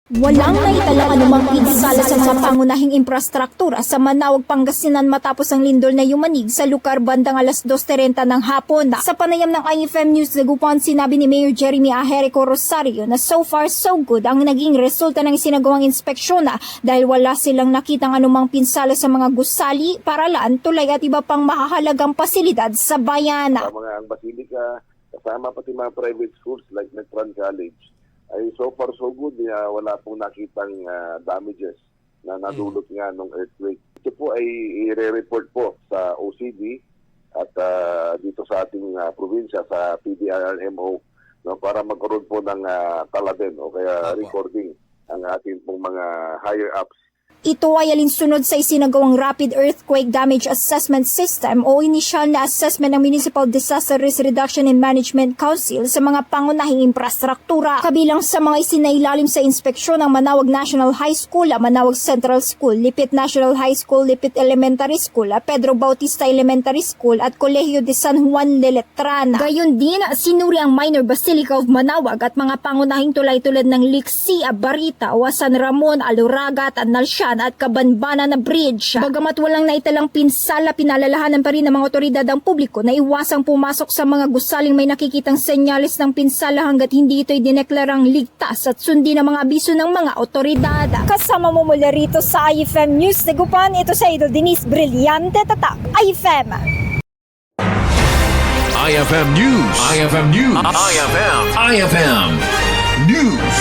Walang naitalang anumang pinsala sa mga pangunahing infrastruktura sa Manaoag, Pangasinan matapos ang lindol na yumanig sa lugar bandang alas 2:30 ng hapon. Sa panayam ng IFM News Dagupan, sinabi ni Mayor Jeremy Ajerico Rosario na so far so good ang naging resulta ng sinagawang inspeksyon dahil wala silang nakitang anumang pinsala sa mga gusali, paralan, tulay at iba pang mahahalagang pasilidad sa bayan. Sa mga basilika, kasama pati mga private schools like Metron College, ay so far so good, wala pong nakitang damages na nadulot nga ng earthquake. Ito po ay i-report po sa OCD at dito sa ating probinsya sa PDRMO, no, para magkaroon po ng taladen o kaya recording ang ating pong mga higher ups. Ito ay alinsunod sa isinagawang Rapid Earthquake Damage Assessment System o inisyal na assessment ng Municipal Disaster Risk Reduction and Management Council sa mga pangunahing infrastruktura. Kabilang sa mga isinailalim sa inspeksyon ng Manaoag National High School, Manaoag Central School, Lipit National High School, Lipit Elementary School, Pedro Bautista Elementary School at Colegio de San Juan de Letrán. Gayon din, sinuri ang Minor Basilica of Manaoag at mga pangunahing tulay tulad ng Liksi, Barita, San Ramon, Aluraga at Analsian at Kabanbana na Bridge. Bagamat walang naitalang pinsala, pinalalahanan pa rin ng mga otoridad ang publiko na iwasang pumasok sa mga gusaling may nakikitang senyales ng pinsala hanggat hindi ito'y dineklarang ligtas at sundin ang mga abiso ng mga otoridad. Kasama mo mula rito sa IFM News Dagupan, ito sa Idol Denise Brillante Tatak, IFM. IFM News. IFM News. IFM News.